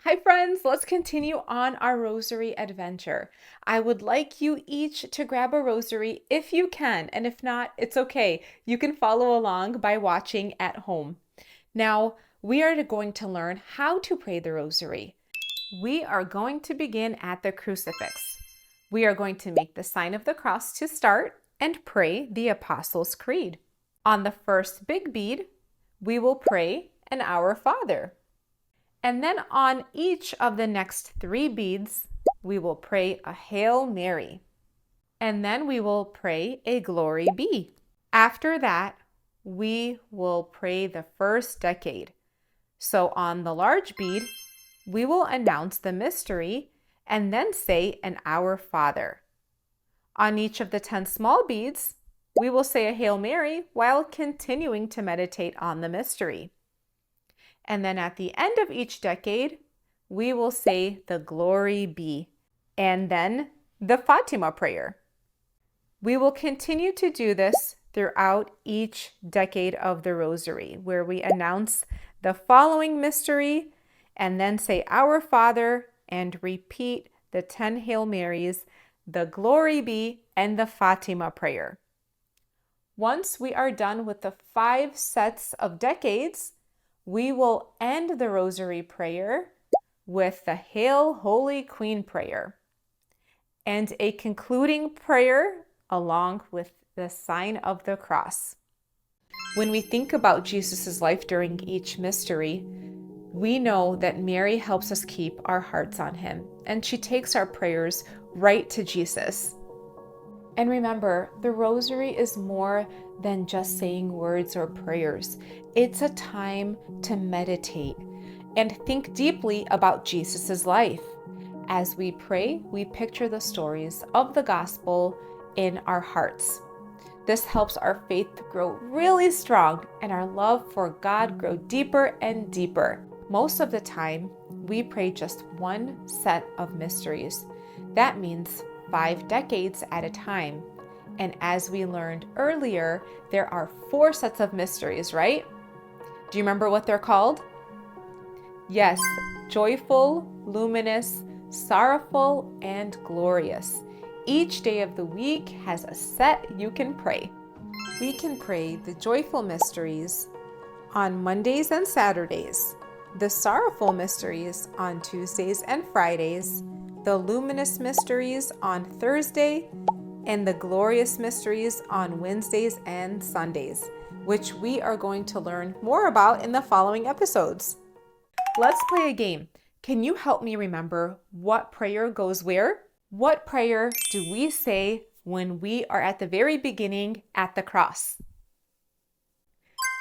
Hi friends, let's continue on our rosary adventure. I would like you each to grab a rosary if you can, and if not, it's okay. You can follow along by watching at home. Now, we are going to learn how to pray the rosary. We are going to begin at the crucifix. We are going to make the sign of the cross to start and pray the Apostles' Creed. On the first big bead, we will pray an Our Father. And then on each of the next 3 beads, we will pray a Hail Mary. And then we will pray a Glory Be. After that, we will pray the first decade. So on the large bead, we will announce the mystery and then say an Our Father. On each of the 10 small beads, we will say a Hail Mary while continuing to meditate on the mystery. And then at the end of each decade, we will say the Glory Be, and then the Fatima prayer. We will continue to do this throughout each decade of the Rosary, where we announce the following mystery and then say Our Father and repeat the 10 Hail Marys, the Glory Be, and the Fatima prayer. Once we are done with the 5 sets of decades, we will end the Rosary prayer with the Hail Holy Queen prayer and a concluding prayer along with the sign of the cross. When we think about Jesus' life during each mystery, we know that Mary helps us keep our hearts on him, and she takes our prayers right to Jesus. And remember, the Rosary is more than just saying words or prayers. It's a time to meditate and think deeply about Jesus' life. As we pray, we picture the stories of the gospel in our hearts. This helps our faith grow really strong and our love for God grow deeper and deeper. Most of the time, we pray just one set of mysteries. That means 5 decades at a time. And as we learned earlier, there are 4 sets of mysteries, right? Do you remember what they're called? Yes, joyful, luminous, sorrowful, and glorious. Each day of the week has a set you can pray. We can pray the joyful mysteries on Mondays and Saturdays, the sorrowful mysteries on Tuesdays and Fridays, the luminous mysteries on Thursday, and the glorious mysteries on Wednesdays and Sundays, which we are going to learn more about in the following episodes. Let's play a game. Can you help me remember what prayer goes where? What prayer do we say when we are at the very beginning at the cross?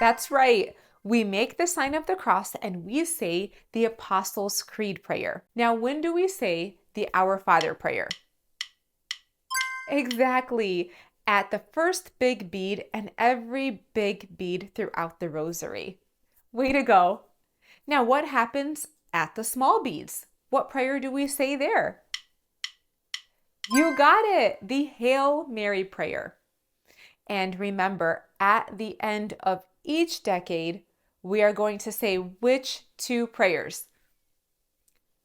That's right. We make the sign of the cross and we say the Apostles' Creed prayer. Now, when do we say the Our Father prayer? Exactly. At the first big bead and every big bead throughout the Rosary. Way to go. Now, what happens at the small beads? What prayer do we say there? You got it, the Hail Mary prayer. And remember, at the end of each decade, we are going to say which 2 prayers?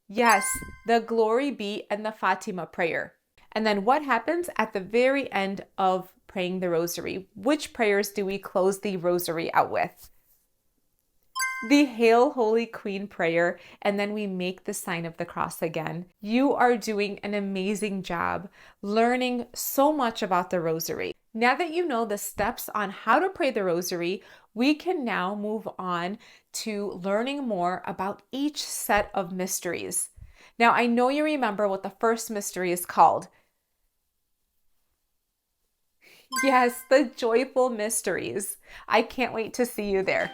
Yes, the Glory Be and the Fatima prayer. And then what happens at the very end of praying the Rosary? Which prayers do we close the Rosary out with? The Hail Holy Queen prayer, and then we make the sign of the cross again. You are doing an amazing job learning so much about the Rosary. Now that you know the steps on how to pray the Rosary, we can now move on to learning more about each set of mysteries. Now, I know you remember what the first mystery is called. Yes, the joyful mysteries. I can't wait to see you there.